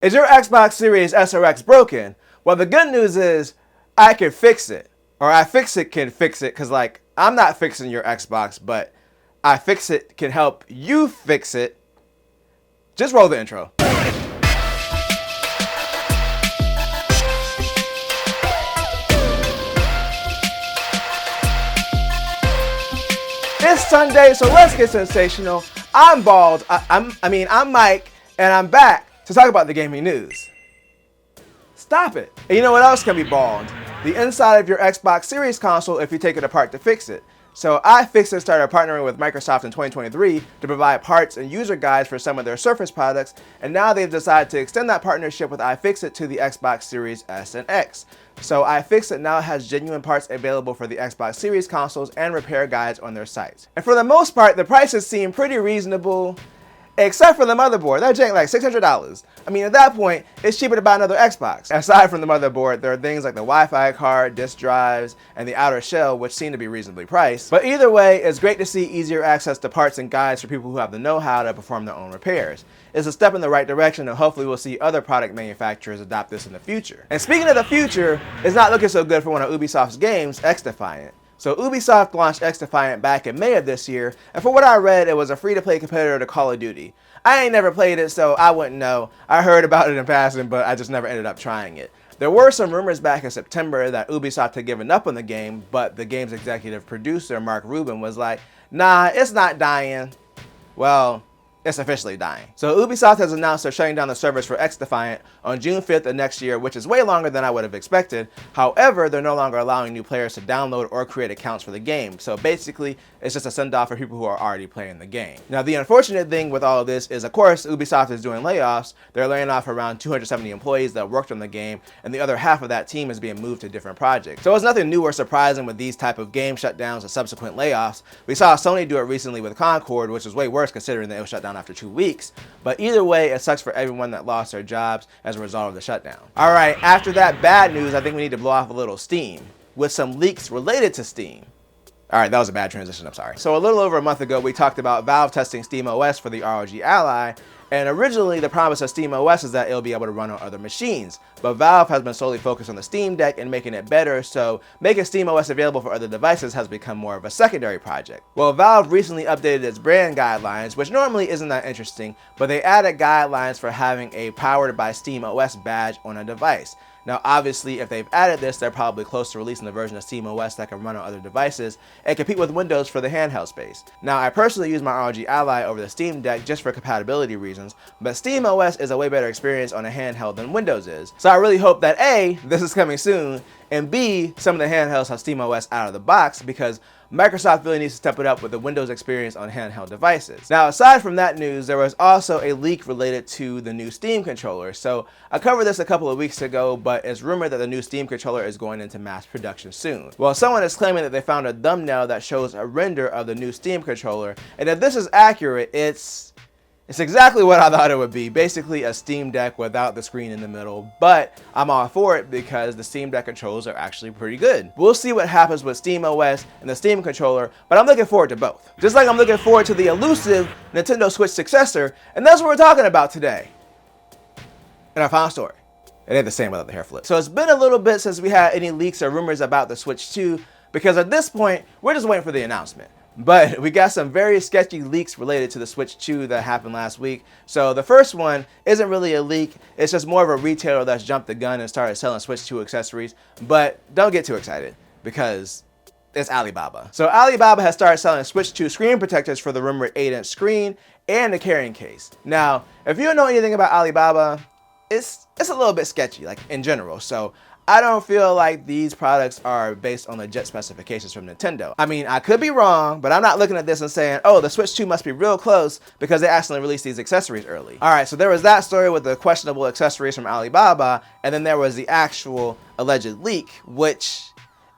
Is your Xbox Series S or X broken? Well, the good news is I can fix it. Or iFixit can fix it, because like, I'm not fixing your Xbox, but iFixit can help you fix it. Just roll the intro. It's Sunday, so let's get sensational. I'm Bald, I'm Mike, and I'm back to talk about the gaming news. Stop it. And you know what else can be bald? The inside of your Xbox Series console if you take it apart to fix it. So iFixit started partnering with Microsoft in 2023 to provide parts and user guides for some of their Surface products, and now they've decided to extend that partnership with iFixit to the Xbox Series S and X. So iFixit now has genuine parts available for the Xbox Series consoles and repair guides on their sites. And for the most part, the prices seem pretty reasonable, except for the motherboard. That jank like $600. I mean, at that point, it's cheaper to buy another Xbox. Aside from the motherboard, there are things like the Wi-Fi card, disk drives, and the outer shell, which seem to be reasonably priced. But either way, it's great to see easier access to parts and guides for people who have the know-how to perform their own repairs. It's a step in the right direction, and hopefully we'll see other product manufacturers adopt this in the future. And speaking of the future, it's not looking so good for one of Ubisoft's games, xDefiant. So Ubisoft launched xDefiant back in May of this year, and for what I read, it was a free-to-play competitor to Call of Duty. I ain't never played it, so I wouldn't know. I heard about it in passing, but I just never ended up trying it. There were some rumors back in September that Ubisoft had given up on the game, but the game's executive producer, Mark Rubin, was like, nah, it's not dying. Well, it's officially dying. So Ubisoft has announced they're shutting down the servers for xDefiant on June 5th of next year, which is way longer than I would have expected. However, they're no longer allowing new players to download or create accounts for the game. So basically, it's just a send-off for people who are already playing the game. Now, the unfortunate thing with all of this is, of course, Ubisoft is doing layoffs. They're laying off around 270 employees that worked on the game, and the other half of that team is being moved to different projects. So it's nothing new or surprising with these type of game shutdowns and subsequent layoffs. We saw Sony do it recently with Concord, which was way worse considering that it was shut down after 2 weeks. But either way, it sucks for everyone that lost their jobs as a result of the shutdown. All right, after that bad news, I think we need to blow off a little steam with some leaks related to Steam. All right, that was a bad transition, I'm sorry. So a little over a month ago, we talked about Valve testing SteamOS for the ROG Ally, and originally the promise of SteamOS is that it'll be able to run on other machines, but Valve has been solely focused on the Steam Deck and making it better, so making SteamOS available for other devices has become more of a secondary project. Well, Valve recently updated its brand guidelines, which normally isn't that interesting, but they added guidelines for having a powered by SteamOS badge on a device. Now, obviously, if they've added this, they're probably close to releasing the version of SteamOS that can run on other devices and compete with Windows for the handheld space. Now, I personally use my ROG Ally over the Steam Deck just for compatibility reasons, but SteamOS is a way better experience on a handheld than Windows is. So I really hope that A, this is coming soon, and B, some of the handhelds have SteamOS out of the box, because Microsoft really needs to step it up with the Windows experience on handheld devices. Now, aside from that news, there was also a leak related to the new Steam controller. So I covered this a couple of weeks ago, but it's rumored that the new Steam controller is going into mass production soon. Well, someone is claiming that they found a thumbnail that shows a render of the new Steam controller, and if this is accurate, it's exactly what I thought it would be. Basically a Steam Deck without the screen in the middle, but I'm all for it because the Steam Deck controls are actually pretty good. We'll see what happens with SteamOS and the Steam controller, but I'm looking forward to both. Just like I'm looking forward to the elusive Nintendo Switch successor, and that's what we're talking about today in our final story. It ain't the same without the hair flip. So it's been a little bit since we had any leaks or rumors about the Switch 2, because at this point, we're just waiting for the announcement. But we got some very sketchy leaks related to the Switch 2 that happened last week. So the first one isn't really a leak, it's just more of a retailer that's jumped the gun and started selling Switch 2 accessories. But don't get too excited, because it's Alibaba. So Alibaba has started selling Switch 2 screen protectors for the rumored 8-inch screen and the carrying case. Now, if you don't know anything about Alibaba, it's a little bit sketchy, like in general. So I don't feel like these products are based on legit specifications from Nintendo. I mean, I could be wrong, but I'm not looking at this and saying, oh, the Switch 2 must be real close because they accidentally released these accessories early. All right, so there was that story with the questionable accessories from Alibaba, and then there was the actual alleged leak, which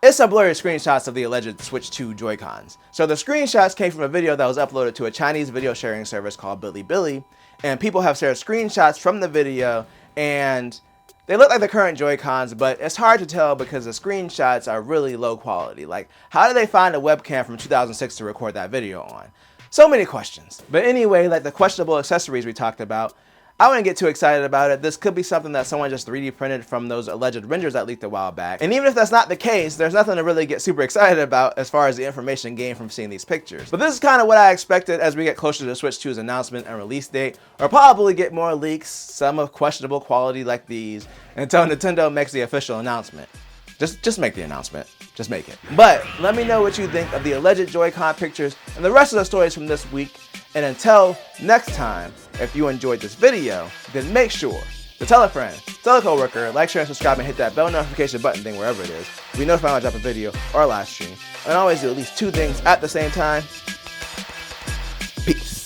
is some blurry screenshots of the alleged Switch 2 Joy-Cons. So the screenshots came from a video that was uploaded to a Chinese video sharing service called Bilibili, and people have shared screenshots from the video, and they look like the current Joy-Cons, but it's hard to tell because the screenshots are really low quality. Like, how did they find a webcam from 2006 to record that video on? So many questions. But anyway, like the questionable accessories we talked about, I wouldn't get too excited about it. This could be something that someone just 3D printed from those alleged renders that leaked a while back. And even if that's not the case, there's nothing to really get super excited about as far as the information gained from seeing these pictures. But this is kind of what I expected as we get closer to Switch 2's announcement and release date. Or probably get more leaks, some of questionable quality like these, until Nintendo makes the official announcement. Just make the announcement. Just make it. But let me know what you think of the alleged Joy-Con pictures and the rest of the stories from this week. And until next time, if you enjoyed this video, then make sure to tell a friend, tell a coworker, like, share, and subscribe, and hit that bell notification button thing wherever it is to be notified when I drop a video or a live stream. And always do at least 2 things at the same time. Peace.